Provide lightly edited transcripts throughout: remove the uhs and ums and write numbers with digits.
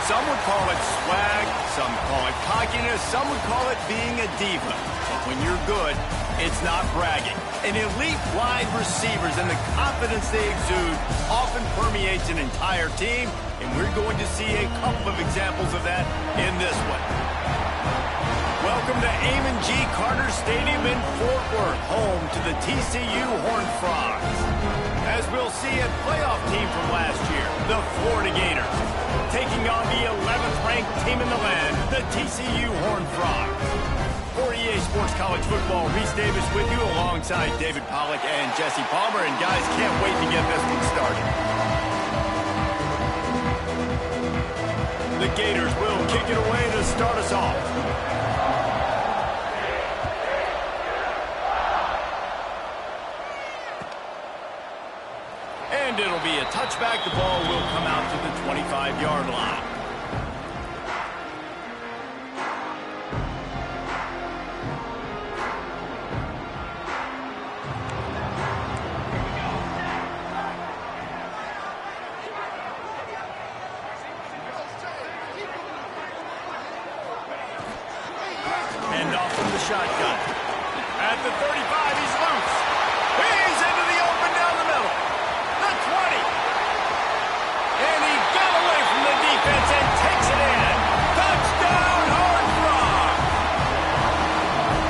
Some would call it swag, some call it cockiness, some would call it being a diva. But when you're good, it's not bragging. An elite wide receivers and the confidence they exude often permeates an entire team, and we're going to see a couple of examples of that in this one. Welcome to Amon G. Carter Stadium in Fort Worth, home to the TCU Horned Frogs. As we'll see, a playoff team from last year, the Florida Gators, taking on the 11th-ranked team in the land, the TCU Horned Frogs. For EA Sports College Football, Reese Davis with you alongside David Pollack and Jesse Palmer. And guys, can't wait to get this one started. The Gators will kick it away to start us off. And it'll be a touchback. The ball will come out to the 25-yard line. And off from the shotgun. At the 35, he's loose. He's into the open down the middle. The 20. And he got away from the defense and takes it in. Touchdown, Horned Frogs.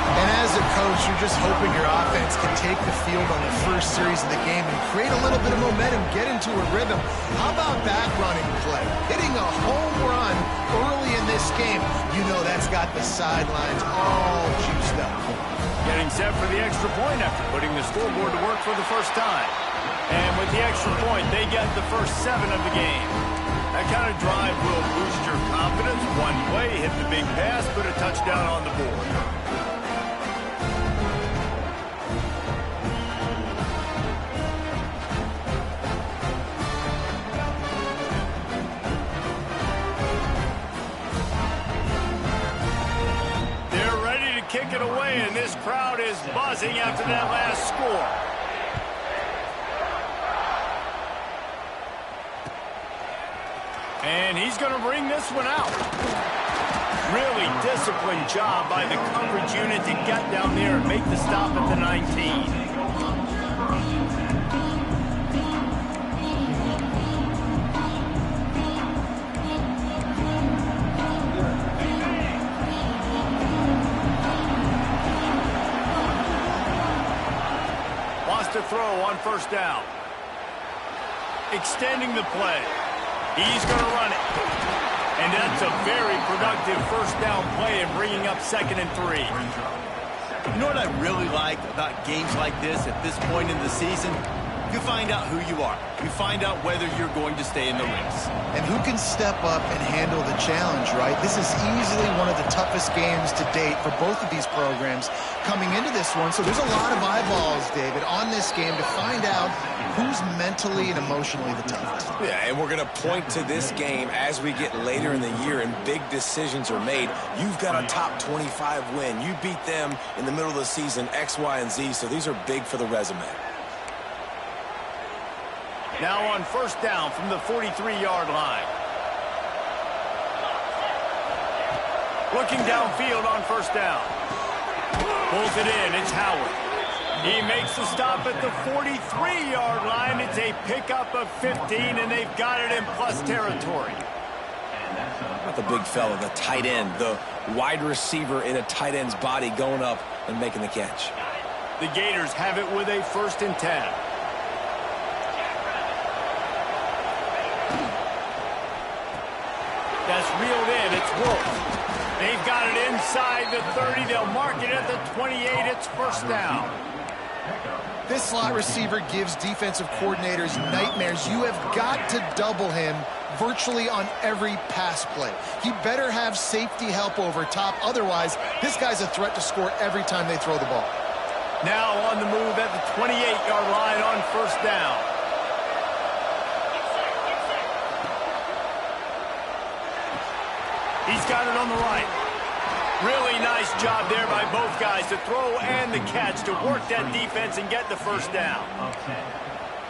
And as a coach, you're just hoping your offense can take the field on the first series of the game and create a little bit of momentum, get into a rhythm. How about that running play? Hitting a home run early in this game. You know that's got the sidelines all juiced up. Getting set for the extra point after putting the scoreboard to work for the first time. And with the extra point, they get the first 7 of the game. That kind of drive will boost your confidence. One play, hit the big pass, put a touchdown on the board. Kick it away, and this crowd is buzzing after that last score. And he's going to bring this one out. Really disciplined job by the coverage unit to get down there and make the stop at the 19. To throw on first down. Extending the play. He's going to run it. And that's a very productive first down play and bringing up 2nd and 3. You know what I really like about games like this at this point in the season? You find out who you are. You find out whether you're going to stay in the race. And who can step up and handle the challenge, right? This is easily one of the toughest games to date for both of these programs coming into this one. So there's a lot of eyeballs, David, on this game to find out who's mentally and emotionally the toughest. Yeah, and we're going to point to this game as we get later in the year and big decisions are made. You've got a top 25 win. You beat them in the middle of the season, X, Y, and Z, so these are big for the resume. Now on first down from the 43-yard line. Looking downfield on first down. Pulls it in. It's Howard. He makes the stop at the 43-yard line. It's a pickup of 15, and they've got it in plus territory. Not the big fella, the tight end, the wide receiver in a tight end's body going up and making the catch. The Gators have it with a 1st and 10. That's reeled in. It's Wolf. They've got it inside the 30. They'll mark it at the 28. It's first down. This slot receiver gives defensive coordinators nightmares. You have got to double him virtually on every pass play. He better have safety help over top. Otherwise, this guy's a threat to score every time they throw the ball. Now on the move at the 28-yard line on first down. He's got it on the right. Really nice job there by both guys to throw and the catch to work that defense and get the first down.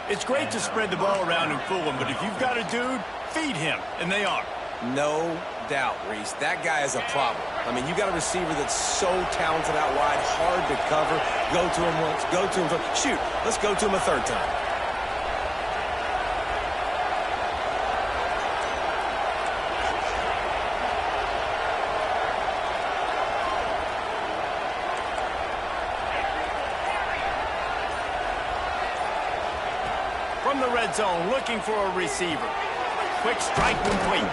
It's great to spread the ball around and fool him, but if you've got a dude, feed him, and they are. No doubt, Reese. That guy is a problem. I mean, you got a receiver that's so talented out wide, hard to cover. Go to him once, go to him twice. Shoot, let's go to him a third time. From the red zone, looking for a receiver. Quick strike complete.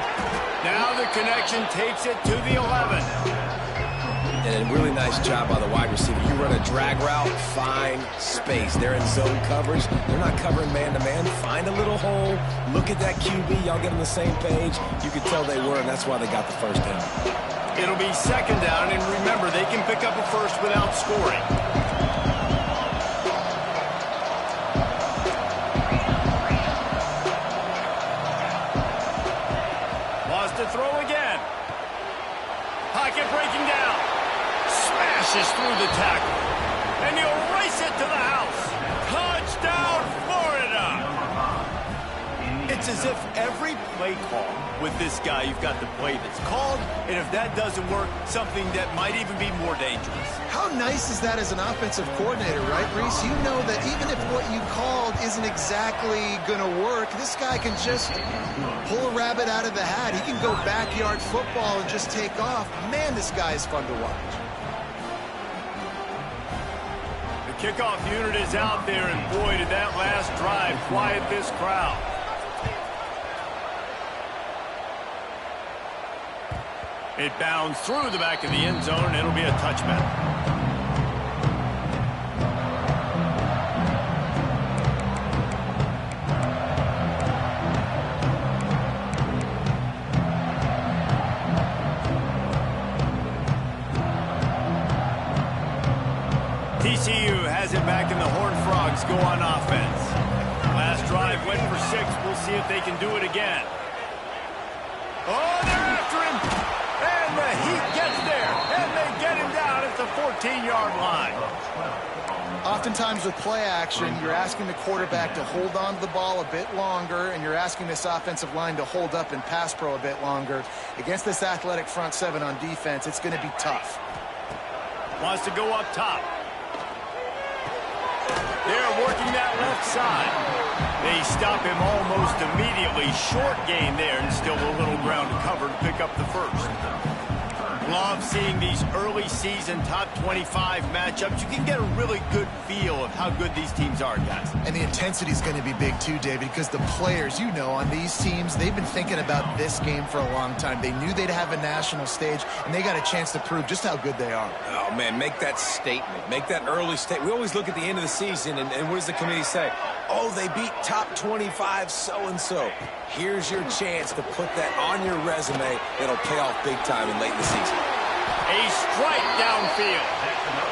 Now the connection takes it to the 11. And a really nice job by the wide receiver. You run a drag route, find space. They're in zone coverage. They're not covering man-to-man. Find a little hole. Look at that QB. Y'all get on the same page. You could tell they were, and that's why they got the first down. It'll be second down, and remember, they can pick up a first without scoring. To throw again. Pocket breaking down. Smashes through the tackle. And he'll race it to the house. Touchdown, Florida. It's as if every play call with this guy, you've got the play that's called, and if that doesn't work, something that might even be more dangerous. How nice is that as an offensive coordinator, right, Reese? You know that even if what you called isn't exactly going to work, this guy can just pull a rabbit out of the hat. He can go backyard football and just take off. Man, this guy is fun to watch. The kickoff unit is out there, and boy, did that last drive quiet this crowd. It bounds through the back of the end zone, and it'll be a touchback. TCU has it back, and the Horned Frogs go on offense. Last drive went for 6. We'll see if they can do it again. Oh, they're after him! And the Heat gets there, and they get him down at the 14-yard line. Oftentimes with play action, you're asking the quarterback to hold on to the ball a bit longer, and you're asking this offensive line to hold up and pass pro a bit longer. Against this athletic front seven on defense, it's going to be tough. Wants to go up top. They're working that left side. They stop him almost immediately. Short gain there, and still a little ground to cover to pick up the first. Love seeing these early season top 25 matchups. You can get a really good feel of how good these teams are, guys. And the intensity is going to be big too, David, because the players, you know, on these teams, they've been thinking about this game for a long time. They knew they'd have a national stage, and they got a chance to prove just how good they are. Oh, man, make that statement. Make that early statement. We always look at the end of the season, and what does the committee say? Oh, they beat top 25 so-and-so. Here's your chance to put that on your resume. It'll pay off big time and late in the season. A strike downfield.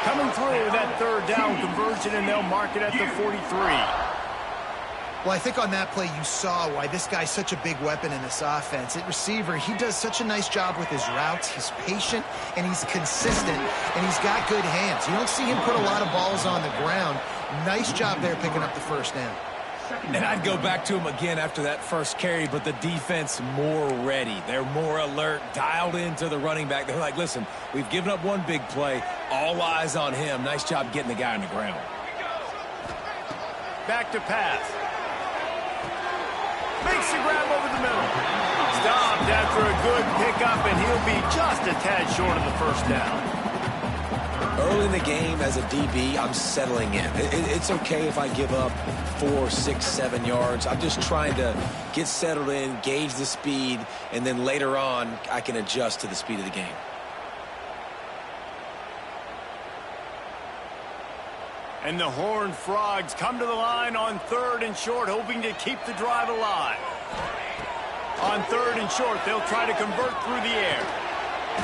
Coming through that third down conversion, and they'll mark it at the 43. Well, I think on that play you saw why this guy's such a big weapon in this offense. At receiver, he does such a nice job with his routes. He's patient, and he's consistent, and he's got good hands. You don't see him put a lot of balls on the ground. Nice job there picking up the first down. And I'd go back to him again after that first carry, but the defense more ready. They're more alert, dialed into the running back. They're like, listen, we've given up one big play. All eyes on him. Nice job getting the guy on the ground. Back to pass. Makes the grab over the middle. Stopped after a good pickup, and he'll be just a tad short of the first down. Early in the game, as a DB, I'm settling in. It's okay if I give up 4, 6, 7 yards. I'm just trying to get settled in, gauge the speed, and then later on, I can adjust to the speed of the game. And the Horned Frogs come to the line on 3rd and short, hoping to keep the drive alive. On 3rd and short, they'll try to convert through the air.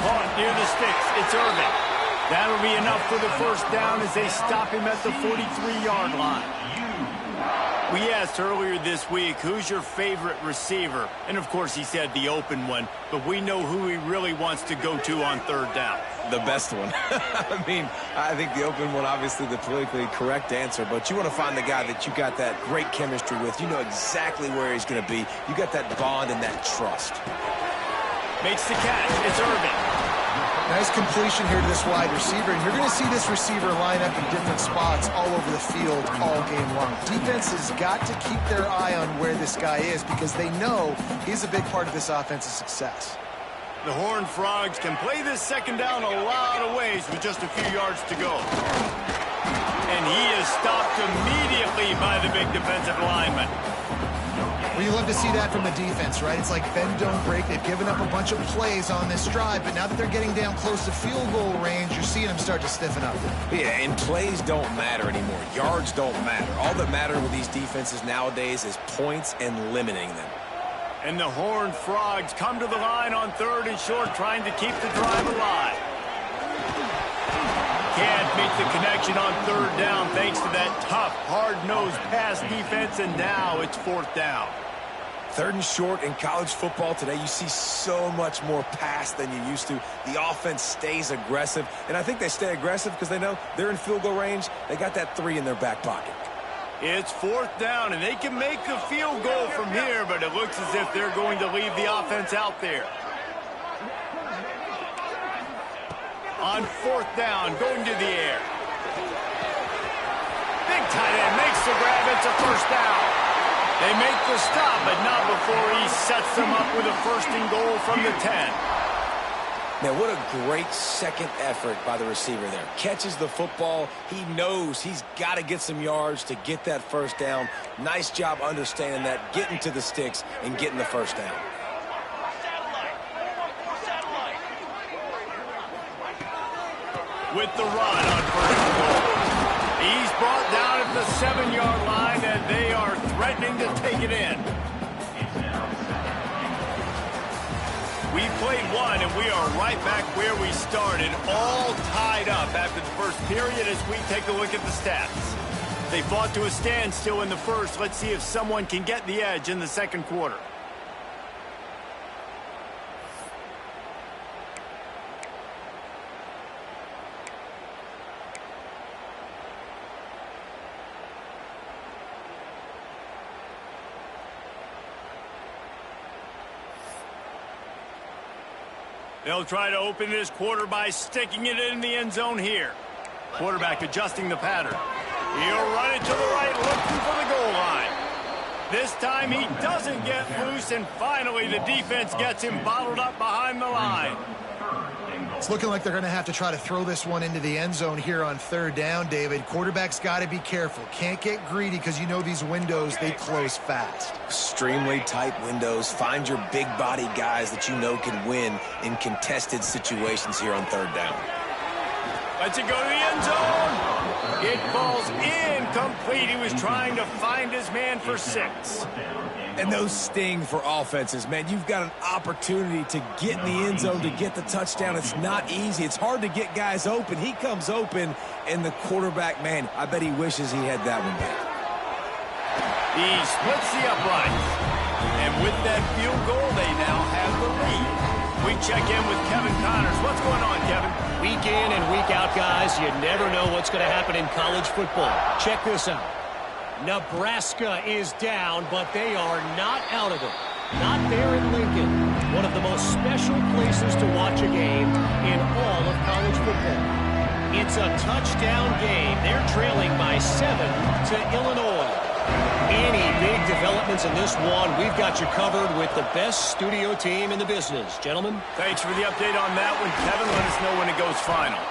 Caught near the sticks. It's Irving. That'll be enough for the first down as they stop him at the 43-yard line. We asked earlier this week, who's your favorite receiver? And, of course, he said the open one, but we know who he really wants to go to on 3rd down. The best one. I mean, I think the open one, obviously the politically correct answer, but you want to find the guy that you got that great chemistry with. You know exactly where he's going to be. You got that bond and that trust. Makes the catch. It's Irvin. Nice completion here to this wide receiver, and you're going to see this receiver line up in different spots all over the field all game long. Defense has got to keep their eye on where this guy is because they know he's a big part of this offense's success. The Horned Frogs can play this second down a lot of ways with just a few yards to go. And he is stopped immediately by the big defensive lineman. Well, you love to see that from the defense, right? It's like bend, don't break. They've given up a bunch of plays on this drive, but now that they're getting down close to field goal range, you're seeing them start to stiffen up. Yeah, and plays don't matter anymore. Yards don't matter. All that matter with these defenses nowadays is points and limiting them. And the Horned Frogs come to the line on 3rd and short, trying to keep the drive alive. Can't make the connection on 3rd down thanks to that tough, hard-nosed pass defense, and now it's 4th down. 3rd and short in college football today, you see so much more pass than you used to. The offense stays aggressive, and I think they stay aggressive because they know they're in field goal range. They got that 3 in their back pocket. It's 4th down, and they can make the field goal from here, but it looks as if they're going to leave the offense out there. On 4th down, going to the air. Big tight end makes the grab. It's a 1st down. They make the stop, but not before he sets them up with a 1st and goal from the 10. Man, what a great second effort by the receiver there. Catches the football. He knows he's got to get some yards to get that 1st down. Nice job understanding that, getting to the sticks and getting the 1st down. With the run on 1st and goal. He's brought down at the 7-yard line, and they are threatening to take it in. We played one, and we are right back where we started, all tied up after the first period as we take a look at the stats. They fought to a standstill in the first. Let's see if someone can get the edge in the second quarter. They'll try to open this quarter by sticking it in the end zone here. Quarterback adjusting the pattern. He'll run it to the right, looking for the goal line. This time he doesn't get loose, and finally the defense gets him bottled up behind the line. It's looking like they're going to have to try to throw this one into the end zone here on 3rd down, David. Quarterback's got to be careful. Can't get greedy because you know these windows, they close fast. Extremely tight windows. Find your big body guys that you know can win in contested situations here on 3rd down. Lets it go to the end zone. It falls incomplete. He was trying to find his man for 6. And those sting for offenses, man. You've got an opportunity to get in the end zone, to get the touchdown. It's not easy. It's hard to get guys open. He comes open, and the quarterback, man, I bet he wishes he had that one back. He splits the uprights. And with that field goal, they now have the lead. We check in with Kevin Connors. What's going on, Kevin? Week in and week out, guys, you never know what's going to happen in college football. Check this out. Nebraska is down, but they are not out of it. Not there in Lincoln, one of the most special places to watch a game in all of college football. It's a touchdown game. They're trailing by 7 to Illinois. Any big developments in this one, we've got you covered with the best studio team in the business. Gentlemen? Thanks for the update on that one, Kevin. Let us know when it goes final.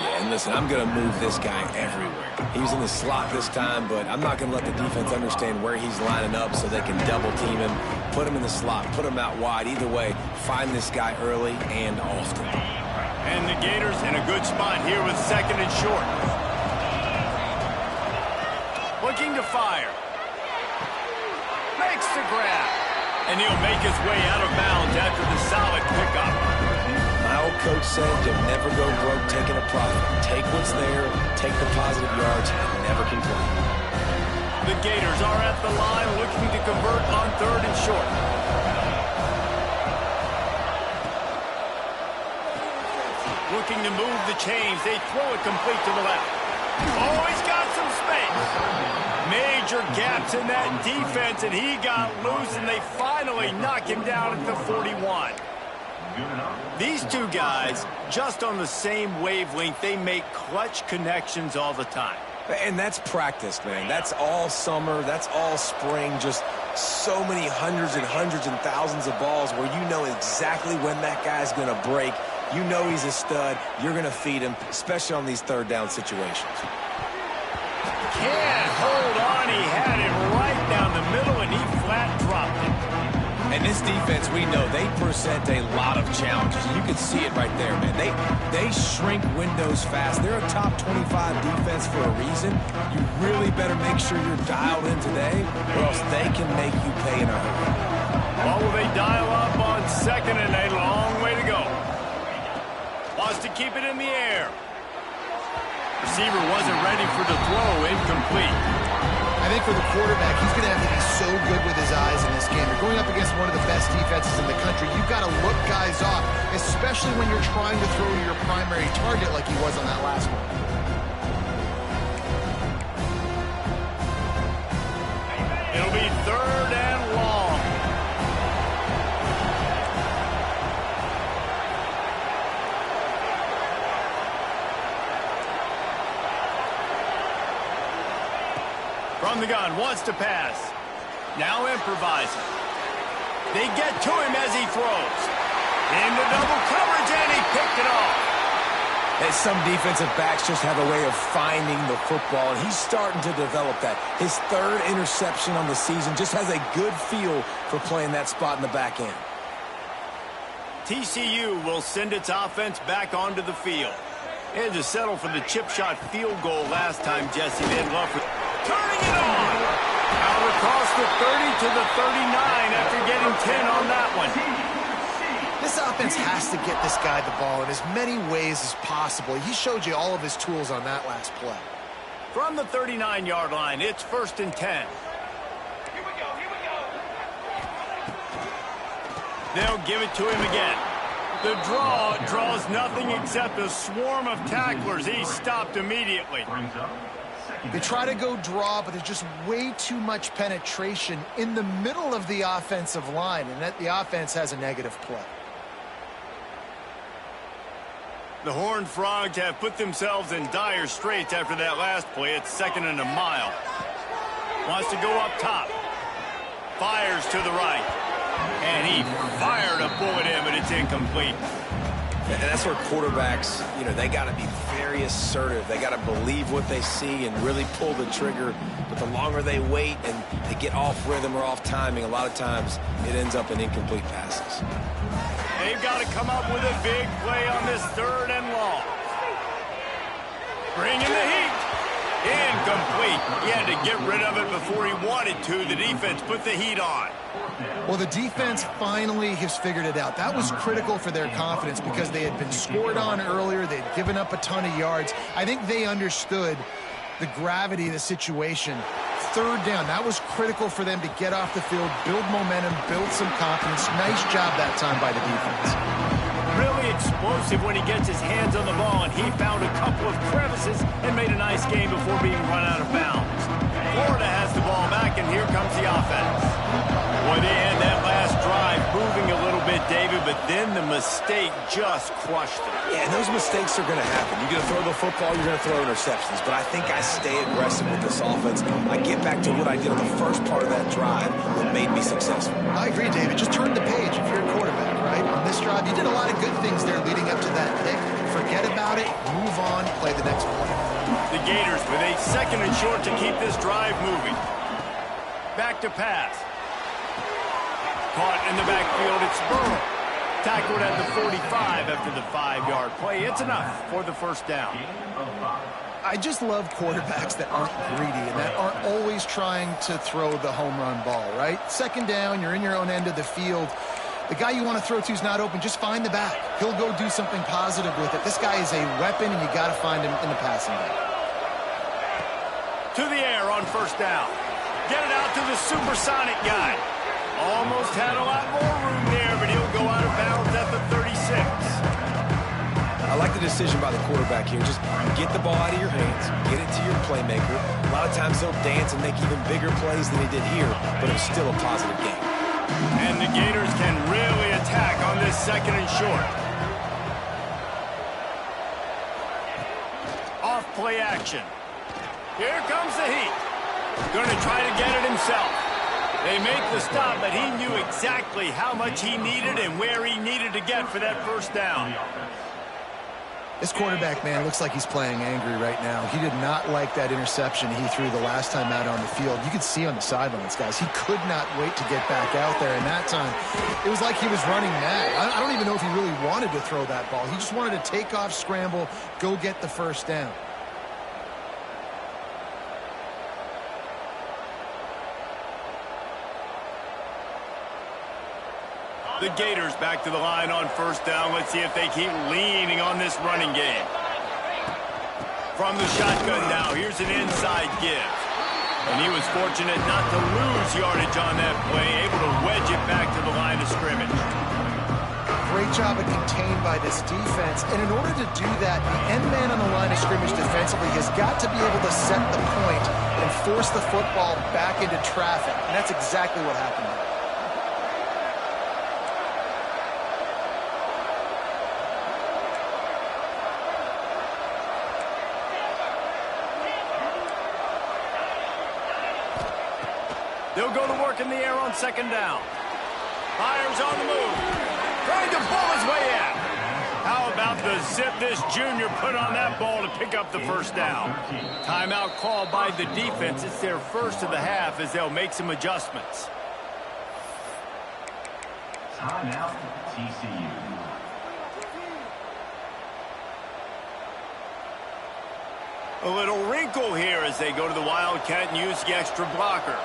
Yeah, and listen, I'm going to move this guy everywhere. He was in the slot this time, but I'm not going to let the defense understand where he's lining up so they can double team him, put him in the slot, put him out wide. Either way, find this guy early and often. And the Gators in a good spot here with 2nd and short. Looking to fire. Makes the grab. And he'll make his way out of bounds after the solid pickup. My old coach said you'll never go broke taking a profit. Take what's there, take the positive yards, and never complain. The Gators are at the line looking to convert on 3rd and short. Looking to move the chains. They throw it complete to the left. Oh, he's got some space. Major gaps in that defense, and he got loose, and they finally knock him down at the 41. These two guys, just on the same wavelength, they make clutch connections all the time. And that's practice, man. That's all summer. That's all spring. Just so many hundreds and thousands of balls where you know exactly when that guy's going to break. You know he's a stud. You're going to feed him, especially on these third down situations. Can't hold on. He had it right down the middle, and he flat dropped it. And this defense, we know, they present a lot of challenges. You can see it right there, man. They shrink windows fast. They're a top 25 defense for a reason. You really better make sure you're dialed in today, or else they can make you pay in a hurry. Well, will they dial up on second and a long way to go? Wants to keep it in the air. Receiver wasn't ready for the throw. Incomplete. I think for the quarterback, he's going to have to be so good with his eyes in this game. You're going up against one of the best defenses in the country. You've got to look guys off, especially when you're trying to throw to your primary target like he was on that last one. It'll be third and long. From the gun, wants to pass. Now improvising. They get to him as he throws. Into double coverage, and he picked it off. And some defensive backs just have a way of finding the football, and he's starting to develop that. His third interception on the season just has a good feel for playing that spot in the back end. TCU will send its offense back onto the field. They had to settle for the chip shot field goal last time, Jesse. They had love for turning it on. Out across the 30 to the 39 after getting 10 on that one. This offense has to get this guy the ball in as many ways as possible. He showed you all of his tools on that last play. From the 39-yard line, it's first and 10. They'll give it to him again. The draw draws nothing except a swarm of tacklers. He's stopped immediately. They try to go draw, but there's just way too much penetration in the middle of the offensive line, and that the offense has a negative play. The Horned Frogs have put themselves in dire straits after that last play. It's second and a mile. Wants to go up top. Fires to the right. And he fired a bullet in, but it's incomplete. And that's where quarterbacks, you know, they got to be very assertive. They got to believe what they see and really pull the trigger. But the longer they wait and they get off rhythm or off timing, a lot of times it ends up in incomplete passes. They've got to come up with a big play on this third and long. Bringing the heat. Incomplete. He had to get rid of it before he wanted to. The defense put the heat on. Well, the defense finally has figured it out. That was critical for their confidence because they had been scored on earlier. They'd given up a ton of yards. I think they understood the gravity of the situation. Third down, that was critical for them to get off the field, build momentum, build some confidence. Nice job that time by the defense. Really explosive when he gets his hands on the ball, and he found a couple of crevices and made a nice game before being run out of bounds. Florida has the ball back, and here comes the offense. Boy, they had that last drive moving a little bit, David, but then the mistake just crushed them. Yeah, and those mistakes are going to happen. You're going to throw the football, you're going to throw interceptions. But I think I stay aggressive with this offense. I get back to what I did on the first part of that drive that made me successful. I agree, David. Just turn the page if you're a quarterback, right? On this drive, you did a lot of good things there leading up to that pick. Forget about it, move on, play the next play. The Gators with a second and short to keep this drive moving. Back to pass. Caught in the backfield, it's Burrow. Tackled at the 45 after the 5-yard play. It's enough for the first down. I just love quarterbacks that aren't greedy and that aren't always trying to throw the home run ball, right? Second down, you're in your own end of the field. The guy you want to throw to is not open. Just find the back. He'll go do something positive with it. This guy is a weapon, and you got to find him in the passing game. To the air on first down. Get it out to the supersonic guy. Almost had a lot more room there, but he'll go out of bounds at the 36. I like the decision by the quarterback here. Just get the ball out of your hands, get it to your playmaker. A lot of times he'll dance and make even bigger plays than he did here, but it was still a positive game. And the Gators can really attack on this is second and short. Off play action. Here comes the heat. Going to try to get it himself. They make the stop, but he knew exactly how much he needed and where he needed to get for that first down. This quarterback, man, looks like he's playing angry right now. He did not like that interception he threw the last time out on the field. You could see on the sidelines, guys, he could not wait to get back out there. And that time, it was like he was running mad. I don't even know if he really wanted to throw that ball. He just wanted to take off, scramble, go get the first down. The Gators back to the line on first down. Let's see if they keep leaning on this running game. From the shotgun now, here's an inside give. And he was fortunate not to lose yardage on that play, able to wedge it back to the line of scrimmage. Great job of contained by this defense. And in order to do that, the end man on the line of scrimmage defensively has got to be able to set the point and force the football back into traffic. And that's exactly what happened there. They'll go to work in the air on second down. Fires on the move. Trying to pull his way out. How about the zip this junior put on that ball to pick up the first down? Timeout called by the defense. It's their first of the half as they'll make some adjustments. Timeout, TCU. A little wrinkle here as they go to the Wildcat and use the extra blocker.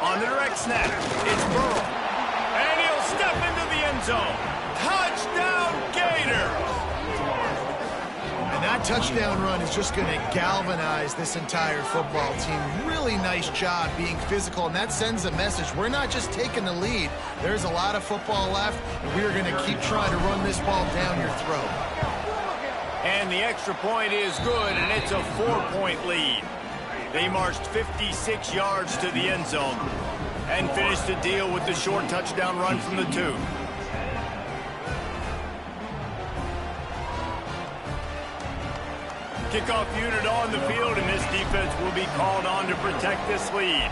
On the direct snap, it's Burrow. And he'll step into the end zone. Touchdown, Gators! And that touchdown run is just going to galvanize this entire football team. Really nice job being physical, and that sends a message. We're not just taking the lead. There's a lot of football left, and we're going to keep trying to run this ball down your throat. And the extra point is good, and it's a 4-point lead. They marched 56 yards to the end zone and finished the deal with the short touchdown run from the 2. Kickoff unit on the field, and this defense will be called on to protect this lead.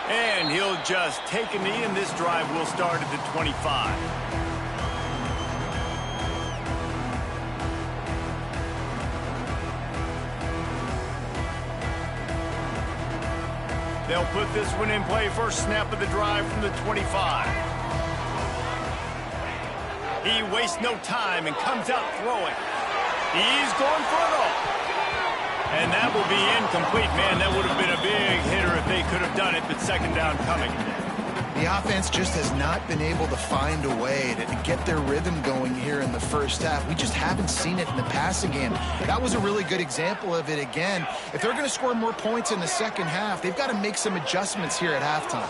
And he'll just take a knee, and this drive will start at the 25. They'll put this one in play. First snap of the drive from the 25. He wastes no time and comes out throwing. He's going for it all. And that will be incomplete. Man, that would have been a big hitter if they could have done it, but second down coming. The offense just has not been able to find a way to get their rhythm going here in the first half. We just haven't seen it in the passing game. That was a really good example of it again. If they're going to score more points in the second half, they've got to make some adjustments here at halftime.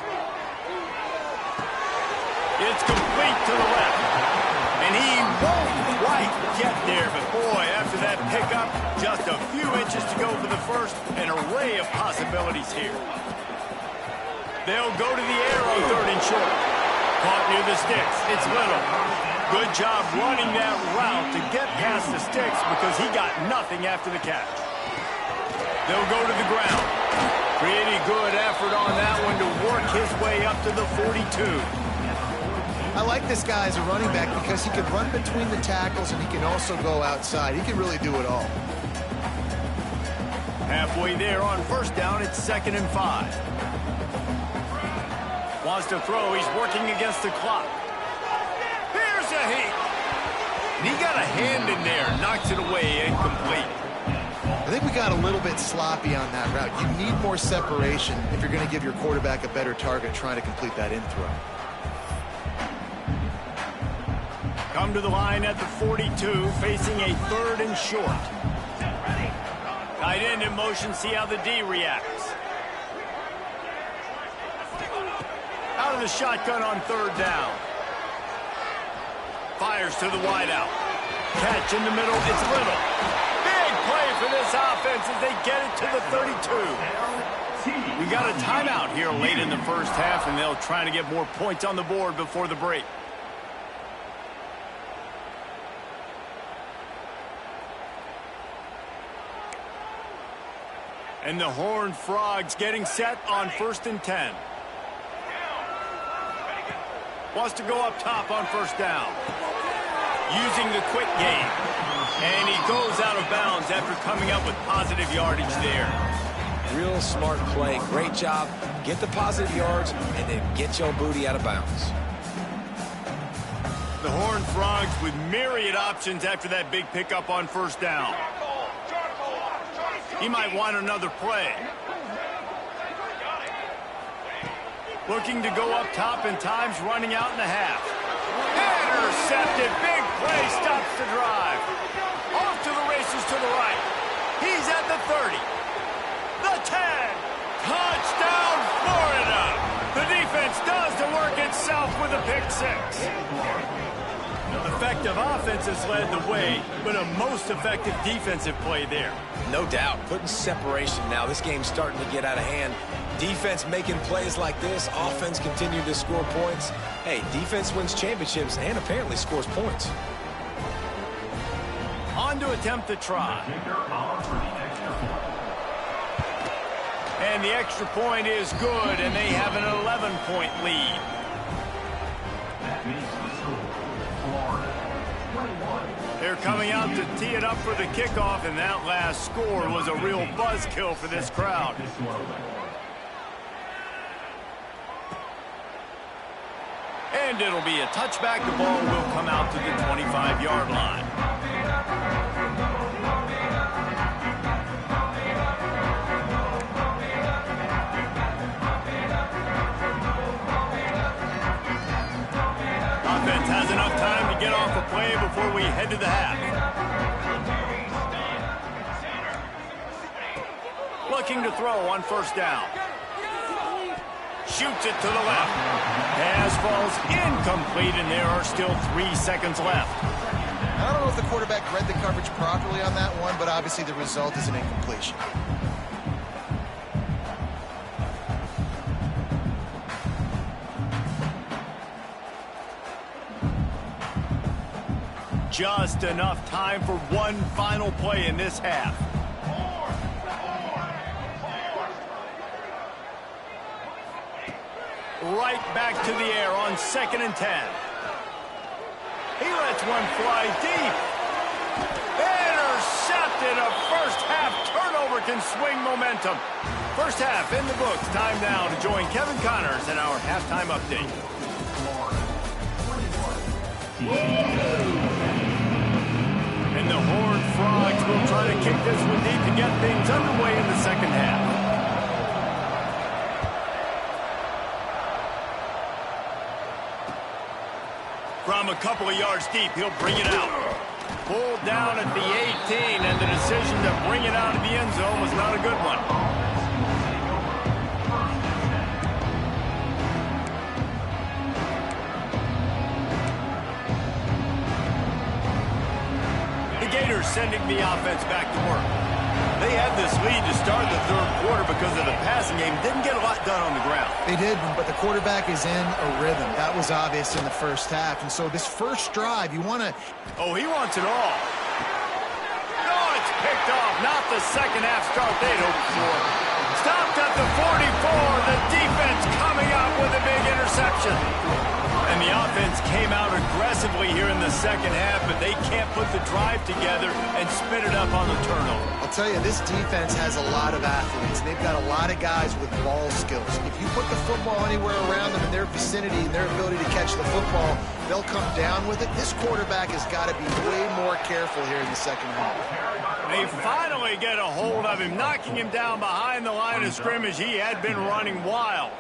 It's complete to the left. And he won't quite get there, but boy, after that pickup, just a few inches to go for the first. An array of possibilities here. They'll go to the air on third and short. Caught near the sticks. It's Little. Good job running that route to get past the sticks because he got nothing after the catch. They'll go to the ground. Pretty good effort on that one to work his way up to the 42. I like this guy as a running back because he can run between the tackles and he can also go outside. He can really do it all. Halfway there on first down, it's 2nd and 5. Wants to throw. He's working against the clock. Here's a heat. And he got a hand in there. Knocks it away. Incomplete. I think we got a little bit sloppy on that route. You need more separation if you're going to give your quarterback a better target trying to complete that in throw. Come to the line at the 42, facing a 3rd and short. Tight end in motion. See how the D reacts. Out of the shotgun on 3rd down. Fires to the wideout. Catch in the middle. It's Little. Big play for this offense as they get it to the 32. We got a timeout here late in the first half, and they'll try to get more points on the board before the break. And the Horned Frogs getting set on 1st and 10. Wants to go up top on 1st down. Using the quick game. And he goes out of bounds after coming up with positive yardage there. Real smart play. Great job. Get the positive yards and then get your booty out of bounds. The Horned Frogs with myriad options after that big pickup on 1st down. He might want another play. Looking to go up top, and time's running out in the half. Intercepted. Big play stops the drive. Off to the races to the right. He's at the 30. The 10. Touchdown, Florida. The defense does the work itself with a pick 6. Effective offense has led the way, but a most effective defensive play there. No doubt. Putting separation now. This game's starting to get out of hand. Defense making plays like this. Offense continuing to score points. Hey, defense wins championships and apparently scores points. On to attempt the try. And the extra point is good, and they have an 11-point lead. That makes the score Florida 21. They're coming out to tee it up for the kickoff, and that last score was a real buzzkill for this crowd. And it'll be a touchback. The ball will come out to the 25-yard line. Offense has enough time to get off a play before we head to the half. Looking to throw on 1st down. Shoots it to the left. Pass falls incomplete, and there are still 3 seconds left. I don't know if the quarterback read the coverage properly on that one, but obviously the result is an incompletion. Just enough time for one final play in this half. Right back to the air on 2nd and 10. He lets one fly deep. Intercepted. A first half turnover can swing momentum. First half in the books. Time now to join Kevin Connors in our halftime update. And the Horned Frogs will try to kick this one deep to get things underway in the second half. From a couple of yards deep, he'll bring it out. Pulled down at the 18, and the decision to bring it out of the end zone was not a good one. The Gators sending the offense back to work. They had this lead to start the 3rd quarter because of the passing game. Didn't get a lot done on the ground. They did, but the quarterback is in a rhythm. That was obvious in the first half. And so this first drive, you want to... Oh, he wants it all. No, it's picked off. Not the second half start they'd hoped for. Stopped at the 44. The defense coming up with a big interception. And the offense came out aggressively here in the second half, but they can't put the drive together and spit it up on the turnover. I'll tell you, this defense has a lot of athletes. They've got a lot of guys with ball skills. If you put the football anywhere around them in their vicinity and their ability to catch the football, they'll come down with it. This quarterback has got to be way more careful here in the second half. They finally get a hold of him, knocking him down behind the line of scrimmage. He had been running wild.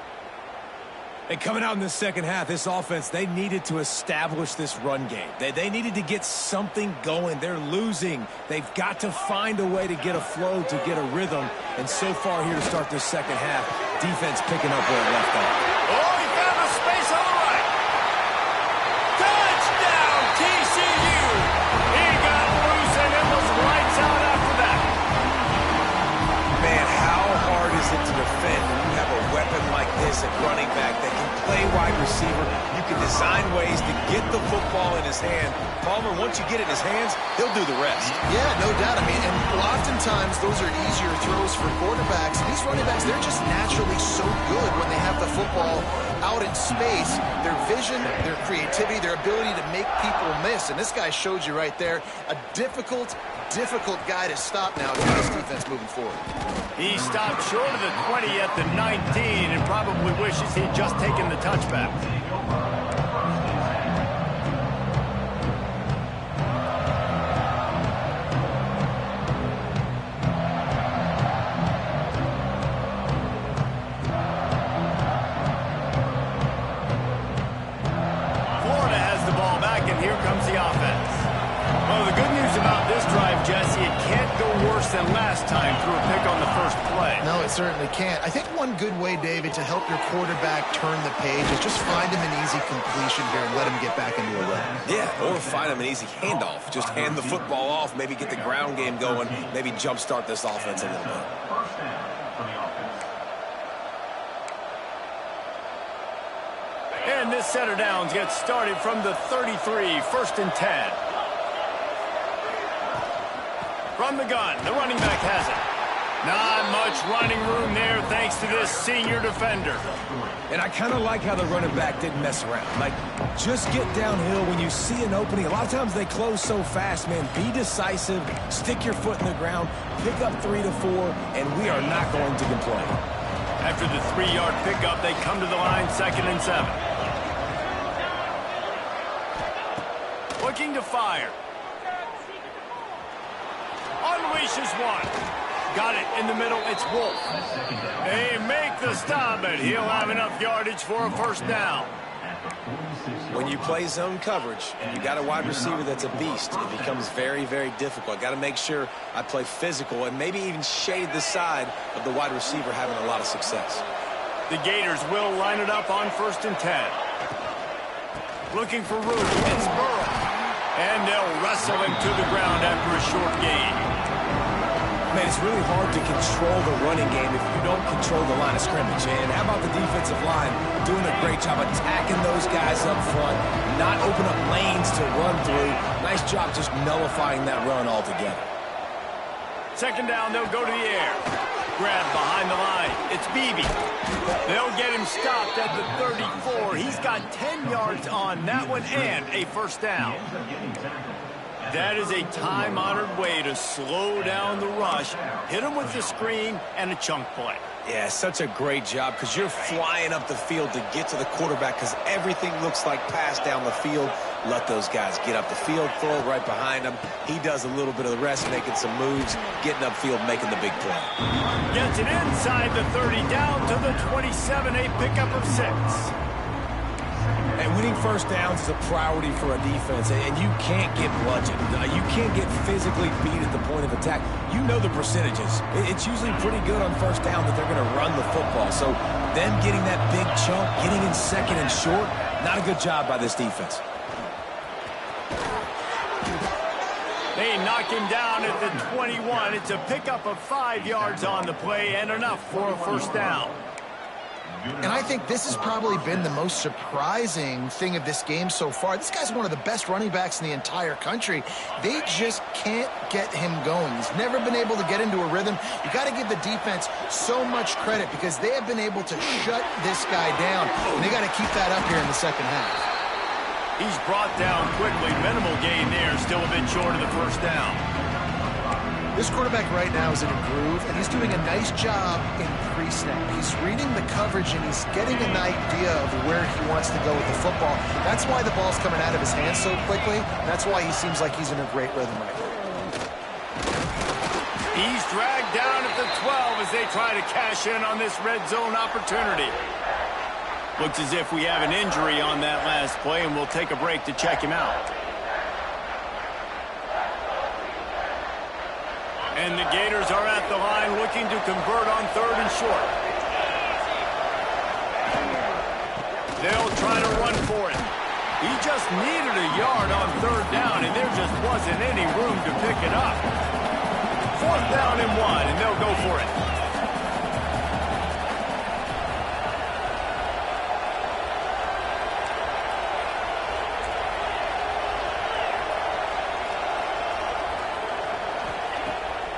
And coming out in the second half, this offense, they needed to establish this run game. They needed to get something going. They're losing. They've got to find a way to get a flow, to get a rhythm. And so far here to start this second half, defense picking up where it left off. Oh, he found a space on the right. Touchdown, TCU. He got loose, and it was lights out after that. Man, how hard is it to defend when you have basic running back that can play wide receiver. You can design ways to get the football in his hand. Palmer, once you get it in his hands, he'll do the rest. Yeah, no doubt. I mean, and oftentimes those are easier throws for quarterbacks. These running backs, they're just naturally so good when they have the football out in space. Their vision, their creativity, their ability to make people miss. And this guy showed you right there a difficult guy to stop now to get this defense moving forward. He stopped short of the 20 at the 19 and probably wishes he'd just taken the touchback. Florida has the ball back, and here comes the offense. Well, the good news about this drive, Jesse, it can't go worse than last time through a pick on the first play. No, it certainly can't. I think one good way, David, to help your quarterback turn the page is just find him an easy completion here and let him get back into a rhythm. Yeah, or find him an easy handoff. Just hand the football off, maybe get the ground game going, maybe jumpstart this offense a little bit. First down for the offense. And this set of downs gets started from the 33, 1st and 10. From the gun, the running back has it. Not much running room there thanks to this senior defender. And I kind of like how the running back didn't mess around. Like, just get downhill when you see an opening. A lot of times they close so fast, man. Be decisive, stick your foot in the ground, pick up 3 to 4, and we are not going to complain. After the 3-yard pickup, they come to the line, 2nd and 7. Looking to fire. Unleashes one. Got it in the middle. It's Wolf. They make the stop, but he'll have enough yardage for a first down. When you play zone coverage and you got a wide receiver that's a beast, it becomes very, very difficult. Got to make sure I play physical and maybe even shade the side of the wide receiver having a lot of success. The Gators will line it up on 1st and 10. Looking for room. It's Burrow. And they'll wrestle him to the ground after a short gain. Man, it's really hard to control the running game if you don't control the line of scrimmage. And how about the defensive line doing a great job attacking those guys up front, not open up lanes to run through. Nice job just nullifying that run altogether. 2nd down, they'll go to the air. Grab behind the line. It's Beebe. They'll get him stopped at the 34. He's got 10 yards on that one and a first down. That is a time-honored way to slow down the rush, hit him with the screen, and a chunk play. Yeah, such a great job because you're flying up the field to get to the quarterback because everything looks like pass down the field. Let those guys get up the field, throw it right behind him. He does a little bit of the rest, making some moves, getting upfield, making the big play. Gets it inside the 30, down to the 27, a pickup of 6. And winning first downs is a priority for a defense, and you can't get bludgeoned. You can't get physically beat at the point of attack. You know the percentages. It's usually pretty good on first down that they're going to run the football. So them getting that big chunk, getting in 2nd and short, not a good job by this defense. They knock him down at the 21. It's a pickup of 5 yards on the play and enough for a first down. And I think this has probably been the most surprising thing of this game so far. This guy's one of the best running backs in the entire country. They just can't get him going. He's never been able to get into a rhythm. You got to give the defense so much credit because they have been able to shut this guy down. And they got to keep that up here in the second half. He's brought down quickly. Minimal gain there. Still a bit short of the first down. This quarterback right now is in a groove, and he's doing a nice job in pre-snap. He's reading the coverage, and he's getting an idea of where he wants to go with the football. That's why the ball's coming out of his hands so quickly. That's why he seems like he's in a great rhythm right now. He's dragged down at the 12 as they try to cash in on this red zone opportunity. Looks as if we have an injury on that last play, and we'll take a break to check him out. And the Gators are at the line looking to convert on 3rd and short. They'll try to run for it. He just needed a yard on 3rd down, and there just wasn't any room to pick it up. 4th down and 1, and they'll go for it.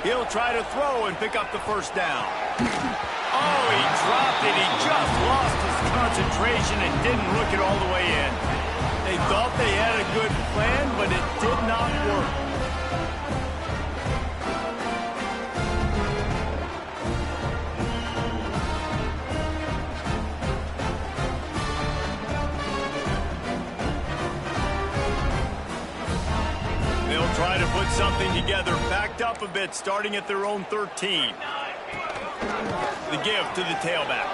He'll try to throw and pick up the first down. Oh, he dropped it. He just lost his concentration and didn't look it all the way in. They thought they had a good plan, but it did not work. They'll try to put something together, backed up a bit, starting at their own 13. The give to the tailback.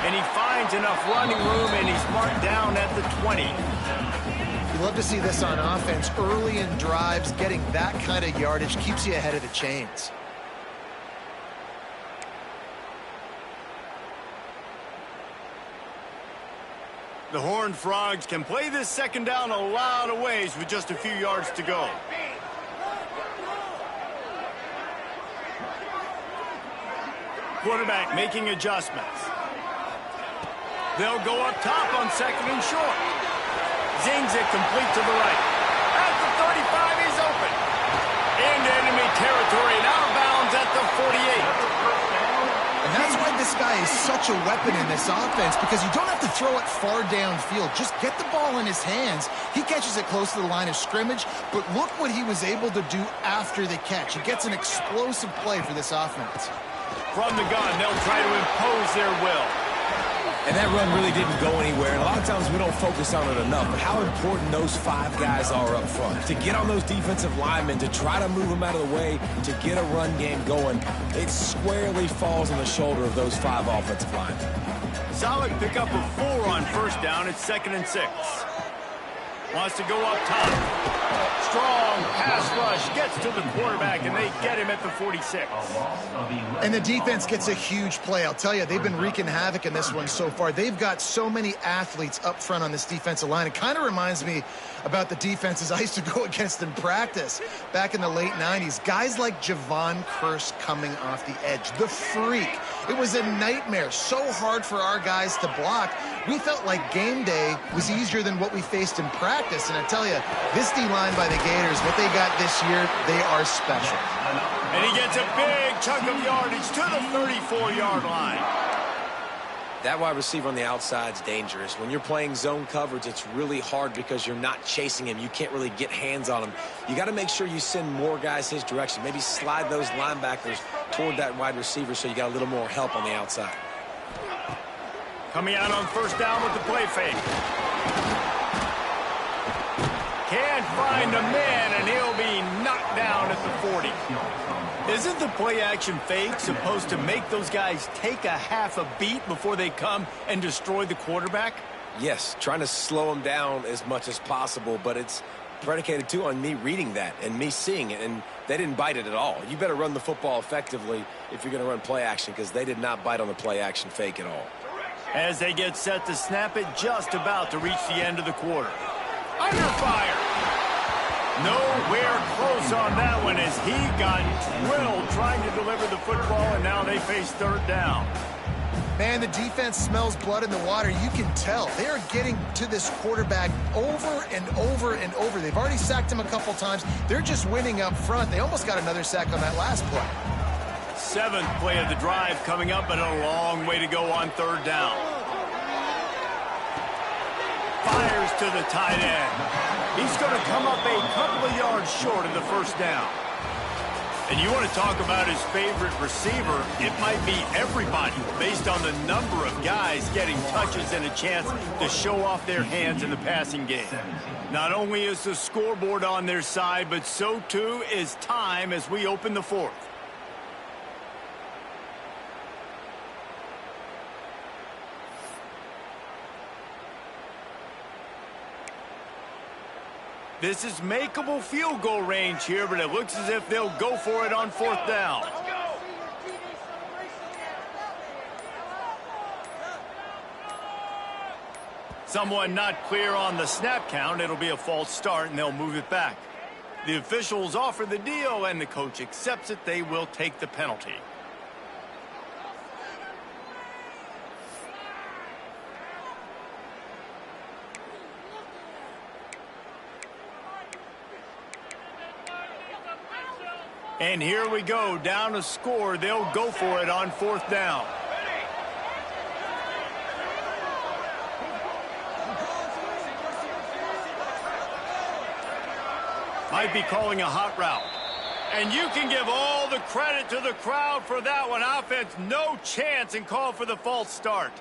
And he finds enough running room, and he's marked down at the 20. You love to see this on offense. Early in drives, getting that kind of yardage keeps you ahead of the chains. The Horned Frogs can play this second down a lot of ways with just a few yards to go. Quarterback making adjustments. They'll go up top on second and short. Zings it complete to the right. At the 35, he's open. Into enemy territory and out of bounds at the 48. And that's why this guy is such a weapon in this offense, because you don't have to throw it far downfield. Just get the ball in his hands. He catches it close to the line of scrimmage, but look what he was able to do after the catch. He gets an explosive play for this offense. From the gun, they'll try to impose their will. And that run really didn't go anywhere. And a lot of times we don't focus on it enough. But how important those 5 guys are up front. To get on those defensive linemen, to try to move them out of the way, to get a run game going, it squarely falls on the shoulder of those 5 offensive linemen. Solid pickup of 4 on first down. It's 2nd and 6. Wants to go up top. Strong pass rush. Gets to the quarterback, and they get him at the 46. And the defense gets a huge play. I'll tell you, they've been wreaking havoc in this one so far. They've got so many athletes up front on this defensive line. It kind of reminds me about the defenses I used to go against in practice back in the late 90s. Guys like Javon Curse coming off the edge. The freak. It was a nightmare. So hard for our guys to block. We felt like game day was easier than what we faced in practice. And I tell you, this D-line by the Gators, what they got this year, they are special. And he gets a big chunk of yardage to the 34-yard line. That wide receiver on the outside is dangerous. When you're playing zone coverage, it's really hard because you're not chasing him. You can't really get hands on him. You got to make sure you send more guys his direction. Maybe slide those linebackers toward that wide receiver so you got a little more help on the outside. Coming out on first down with the play fake. Can't find a man, and he'll be knocked down at the 40. Isn't the play-action fake supposed to make those guys take a half a beat before they come and destroy the quarterback? Yes, trying to slow him down as much as possible, but it's predicated, too, on me reading that and me seeing it, and they didn't bite it at all. You better run the football effectively if you're going to run play-action, because they did not bite on the play-action fake at all. As they get set to snap it, just about to reach the end of the quarter. Under fire. Nowhere close on that one as he got drilled trying to deliver the football, and now they face third down. Man, the defense smells blood in the water. You can tell. They are getting to this quarterback over and over and over. They've already sacked him a couple times. They're just winning up front. They almost got another sack on that last play. 7th play of the drive coming up, but a long way to go on third down. Fires to the tight end. He's going to come up a couple of yards short of the first down. And you want to talk about his favorite receiver, it might be everybody based on the number of guys getting touches and a chance to show off their hands in the passing game. Not only is the scoreboard on their side, but so too is time as we open the 4th. This is makeable field goal range here, but it looks as if they'll go for it on 4th down. Someone not clear on the snap count. It'll be a false start, and they'll move it back. The officials offer the deal, and the coach accepts it. They will take the penalty. And here we go, down a score. They'll go for it on 4th down. Might be calling a hot route. And you can give all the credit to the crowd for that one. Offense, no chance, and call for the false start.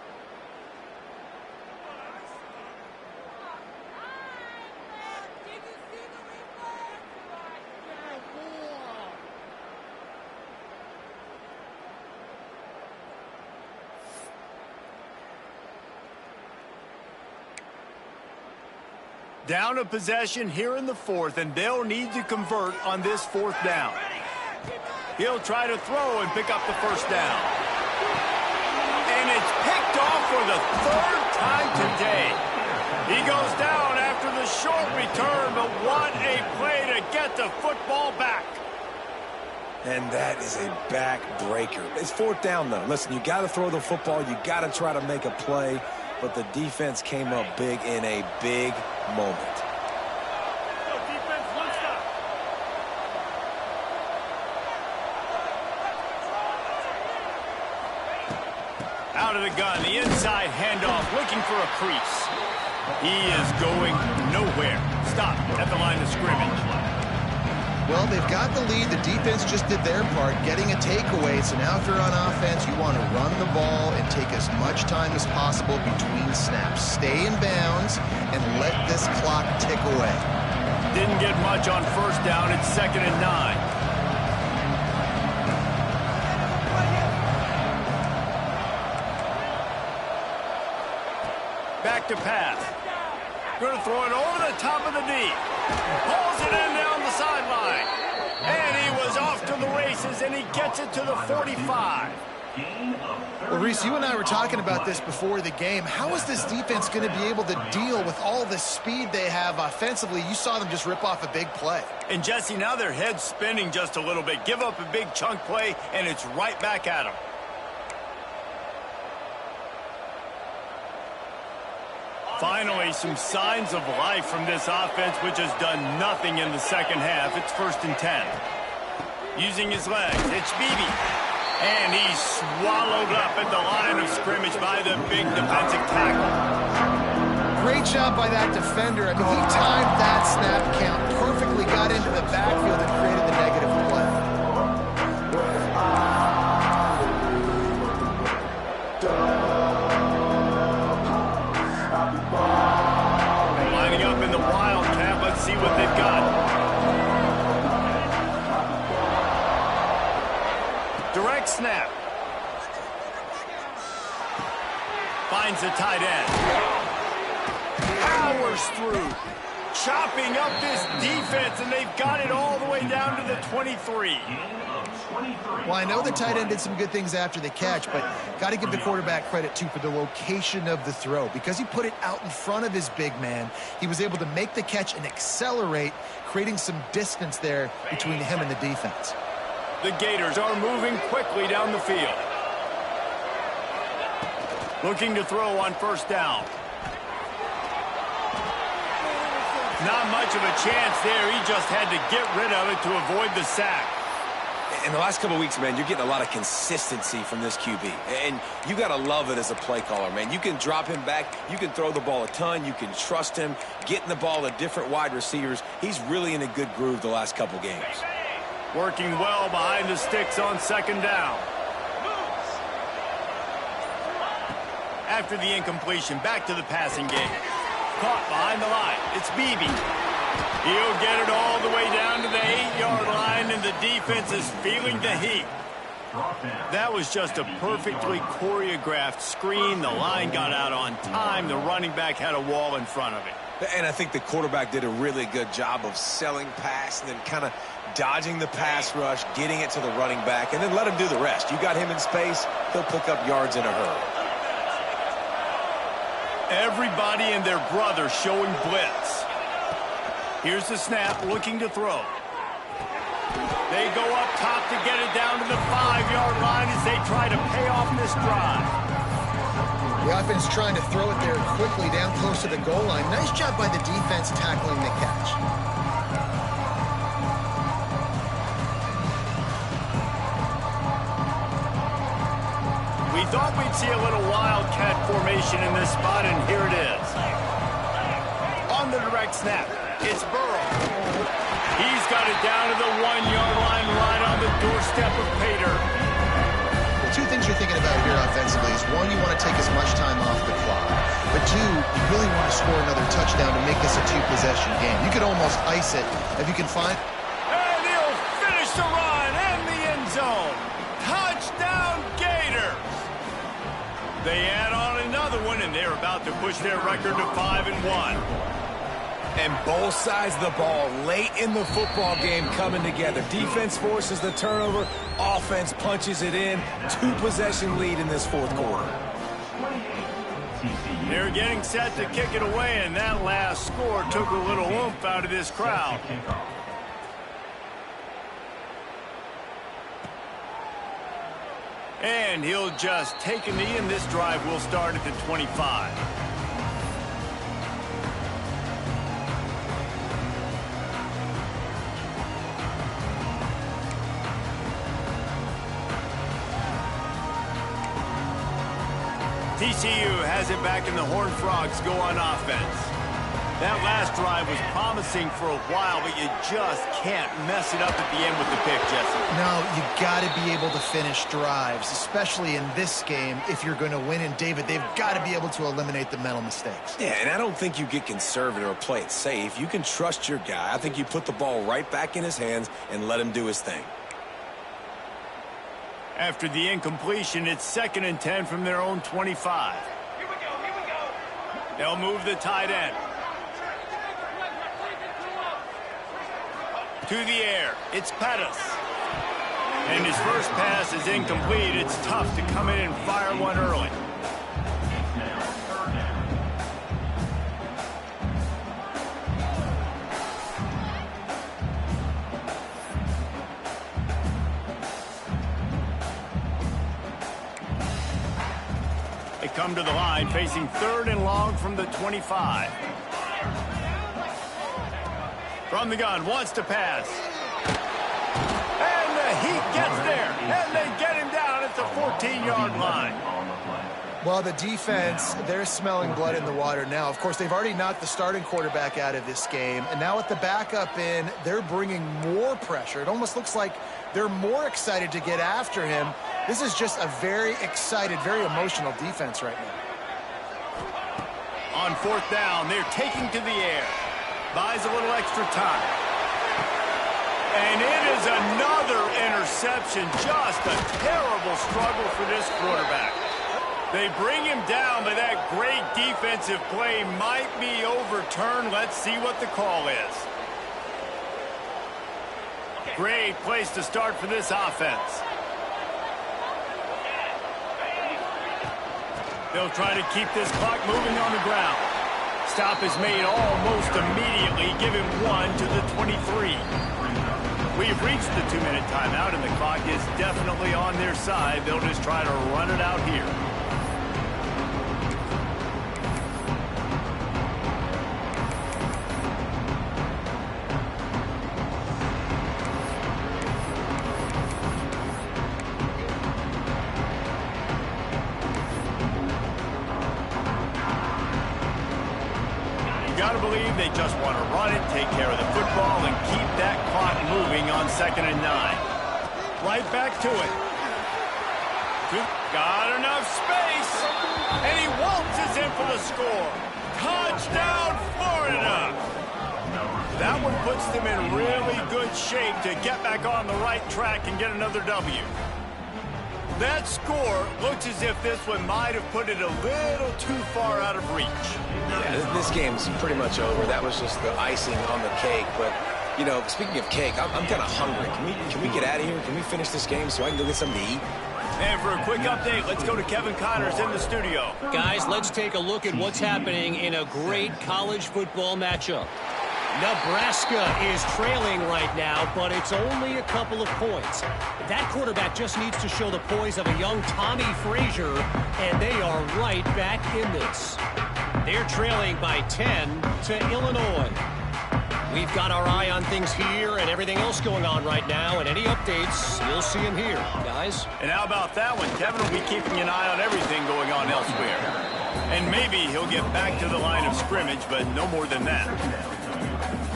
Down a possession here in the 4th, and they'll need to convert on this 4th down. He'll try to throw and pick up the 1st down. And it's picked off for the 3rd time today. He goes down after the short return, but what a play to get the football back. And that is a backbreaker. It's 4th down, though. Listen, you got to throw the football. You got to try to make a play. But the defense came up big in a big moment. Out of the gun, the inside handoff, looking for a crease. He is going nowhere. Stop at the line of scrimmage. Well, they've got the lead. The defense just did their part, getting a takeaway. So now if you're on offense, you want to run the ball and take as much time as possible between snaps. Stay in bounds and let this clock tick away. Didn't get much on 1st down. It's 2nd and 9. Back to pass. Going to throw it over the top of the knee. Pulls it in down the sideline. And he was off to the races, and he gets it to the 45. Well, Reese, you and I were talking about this before the game. How is this defense going to be able to deal with all the speed they have offensively? You saw them just rip off a big play. And, Jesse, now their head's spinning just a little bit. Give up a big chunk play, and it's right back at them. Finally, some signs of life from this offense, which has done nothing in the 2nd half. It's 1st and 10. Using his legs, it's Beebe. And he's swallowed up at the line of scrimmage by the big defensive tackle. Great job by that defender. I mean, he timed that snap count perfectly, got into the backfield and created the negative play. Lining up in the Wildcat. Let's see what they've got. Direct snap. Finds the tight end. Powers through. Chopping up this defense, and they've got it all the way down to the 23. Well, I know the tight end did some good things after the catch, but got to give the quarterback credit, too, for the location of the throw. Because he put it out in front of his big man, he was able to make the catch and accelerate, creating some distance there between him and the defense. The Gators are moving quickly down the field. Looking to throw on 1st down. Not much of a chance there. He just had to get rid of it to avoid the sack. In the last couple of weeks, man, you're getting a lot of consistency from this QB. And you got to love it as a play caller, man. You can drop him back. You can throw the ball a ton. You can trust him. Getting the ball to different wide receivers. He's really in a good groove the last couple games. Working well behind the sticks on 2nd down. After the incompletion, back to the passing game. Caught behind the line. It's Beebe. He'll get it all the way down to the 8-yard line, and the defense is feeling the heat. That was just a perfectly choreographed screen. The line got out on time. The running back had a wall in front of it. And I think the quarterback did a really good job of selling pass and then kind of dodging the pass rush, getting it to the running back, and then let him do the rest. You got him in space, he'll pick up yards in a hurry. Everybody and their brother showing blitz. Here's the snap, looking to throw. They go up top to get it down to the 5-yard line as they try to pay off this drive. The offense trying to throw it there quickly down close to the goal line. Nice job by the defense tackling the catch. We thought we'd see a little wildcat formation in this spot, and here it is. On the direct snap, it's Burrow. He's got it down to the 1-yard line right on the doorstep of Pater. Two things you're thinking about here offensively is, one, you want to take as much time off the clock. But two, you really want to score another touchdown to make this a two-possession game. You could almost ice it if you can find... And he'll finish the run in the end zone. Touchdown Gators. They add on another one, and they're about to push their record to 5-1. And both sides of the ball late in the football game coming together. Defense forces the turnover. Offense punches it in. Two-possession lead in this fourth quarter. They're getting set to kick it away, and that last score took a little oomph out of this crowd. And he'll just take a knee, and this drive will start at the 25. TCU has it back, and the Horned Frogs go on offense. That last drive was promising for a while, but you just can't mess it up at the end with the pick, Jesse. No, you got to be able to finish drives, especially in this game if you're going to win. And, David, they've got to be able to eliminate the mental mistakes. Yeah, and I don't think you get conservative or play it safe. You can trust your guy. I think you put the ball right back in his hands and let him do his thing. After the incompletion, it's 2nd and 10 from their own 25. Here we go. They'll move the tight end. To the air, it's Pettis. And his first pass is incomplete. It's tough to come in and fire one early. They come to the line, facing 3rd and long from the 25. From the gun, wants to pass. And the Heat gets there, and they get him down at the 14-yard line. Well, the defense, they're smelling blood in the water now. Of course, they've already knocked the starting quarterback out of this game, and now with the backup in, they're bringing more pressure. It almost looks like they're more excited to get after him. This is just a very excited, very emotional defense right now. On 4th down, they're taking to the air. Buys a little extra time. And it is another interception. Just a terrible struggle for this quarterback. They bring him down, but that great defensive play might be overturned. Let's see what the call is. Great place to start for this offense. They'll try to keep this clock moving on the ground. Stop is made almost immediately. Give him 1 to the 23. We've reached the 2-minute timeout, and the clock is definitely on their side. They'll just try to run it out here. Got to believe they just want to run it, take care of the football, and keep that clock moving on 2nd and 9. Right back to it. Got enough space, and he waltzes in for the score. Touchdown, Florida! That one puts them in really good shape to get back on the right track and get another W. That score looks as if this one might have put it a little too far out of reach. Yeah, this game's pretty much over. That was just the icing on the cake. But, you know, speaking of cake, I'm kind of hungry. Can we get out of here? Can we finish this game so I can go get something to eat? And for a quick update, let's go to Kevin Connors in the studio. Guys, let's take a look at what's happening in a great college football matchup. Nebraska is trailing right now, but it's only a couple of points. That quarterback just needs to show the poise of a young Tommy Frazier, and they are right back in this. They're trailing by 10 to Illinois. We've got our eye on things here and everything else going on right now, and any updates, you'll see them here, guys. And how about that one? Kevin will be keeping an eye on everything going on elsewhere. And maybe he'll get back to the line of scrimmage, but no more than that.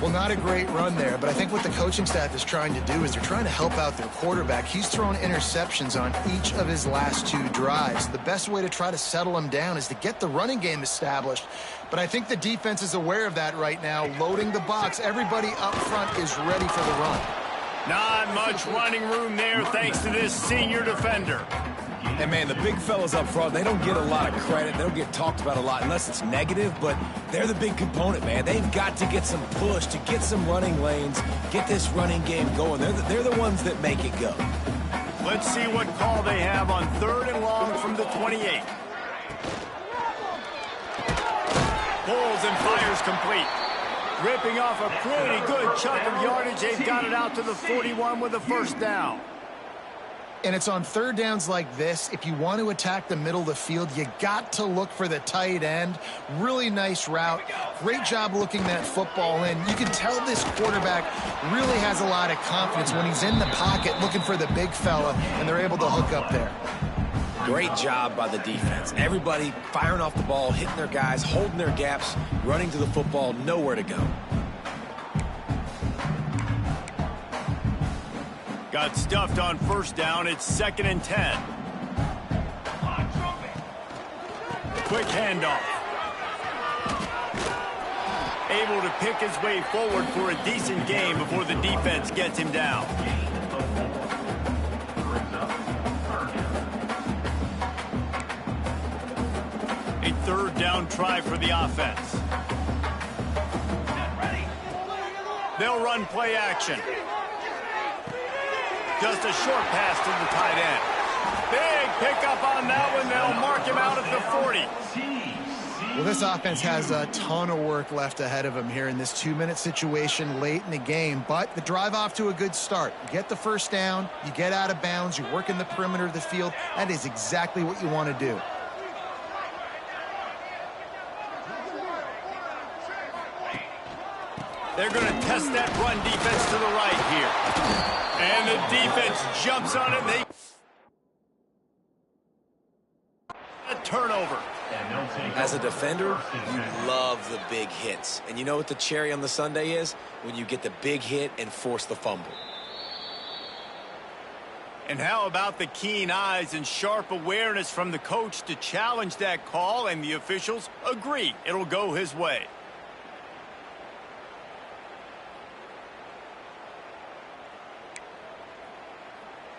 Well, not a great run there, but I think what the coaching staff is trying to do is they're trying to help out their quarterback. He's thrown interceptions on each of his last 2 drives. The best way to try to settle him down is to get the running game established. But I think the defense is aware of that right now, loading the box. Everybody up front is ready for the run. Not much running room there thanks to this senior defender. And, man, the big fellas up front, they don't get a lot of credit. They don't get talked about a lot unless it's negative, but they're the big component, man. They've got to get some push, to get some running lanes, get this running game going. They're the ones that make it go. Let's see what call they have on 3rd and long from the 28. Pulls and fires complete. Ripping off a pretty good chunk of yardage. They've got it out to the 41 with a first down. And it's on 3rd downs like this. If you want to attack the middle of the field, you got to look for the tight end. Really nice route. Great job looking that football in. You can tell this quarterback really has a lot of confidence when he's in the pocket looking for the big fella, and they're able to hook up there. Great job by the defense. Everybody firing off the ball, hitting their guys, holding their gaps, running to the football, nowhere to go. Got stuffed on first down. It's 2nd and 10. Quick handoff. Able to pick his way forward for a decent gain before the defense gets him down. A 3rd down try for the offense. They'll run play action. Just a short pass to the tight end. Big pickup on that one. They'll mark him out at the 40. Well, this offense has a ton of work left ahead of them here in this 2-minute situation late in the game. But the drive off to a good start. You get the first down, you get out of bounds, you work in the perimeter of the field. That is exactly what you want to do. They're going to test that run defense to the right here. And the defense jumps on it. They a turnover. As a defender, you love the big hits. And you know what the cherry on the sundae is? When you get the big hit and force the fumble. And how about the keen eyes and sharp awareness from the coach to challenge that call, and the officials agree it'll go his way.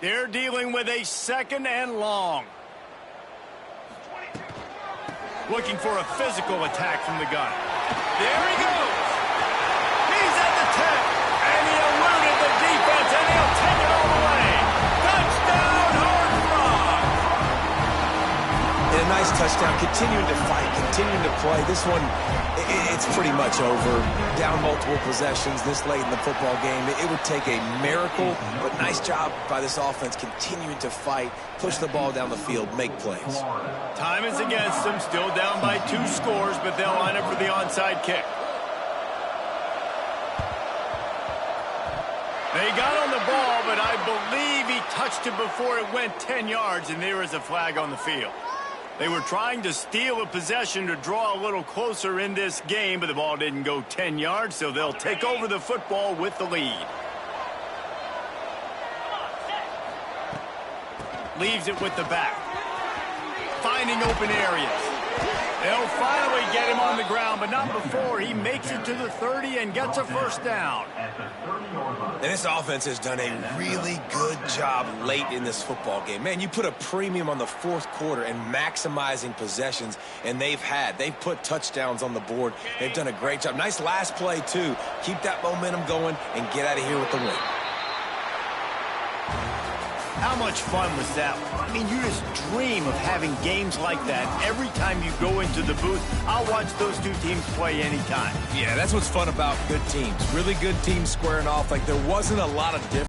They're dealing with a 2nd and long. Looking for a physical attack from the gun. There he goes. He's at the 10. And he eluded the defense, and he'll take it all the way. Touchdown, Hard Rock. And a nice touchdown. Continuing to fight, continuing to play. This one, it's pretty much over. Down multiple possessions this late in the football game. It would take a miracle, but nice job by this offense continuing to fight, push the ball down the field, make plays. Time is against them. Still down by 2 scores, but they'll line up for the onside kick. They got on the ball, but I believe he touched it before it went 10 yards, and there is a flag on the field. They were trying to steal a possession to draw a little closer in this game, but the ball didn't go 10 yards, so they'll take over the football with the lead. Leaves it with the back. Finding open areas. They'll finally get him on the ground, but not before he makes it to the 30 and gets a first down. And this offense has done a really good job late in this football game. Man, you put a premium on the 4th quarter and maximizing possessions, and they've put touchdowns on the board. They've done a great job. Nice last play, too. Keep that momentum going and get out of here with the win. How much fun was that? I mean, you just dream of having games like that every time you go into the booth. I'll watch those 2 teams play anytime. Yeah, that's what's fun about good teams. Really good teams squaring off. Like, there wasn't a lot of difference.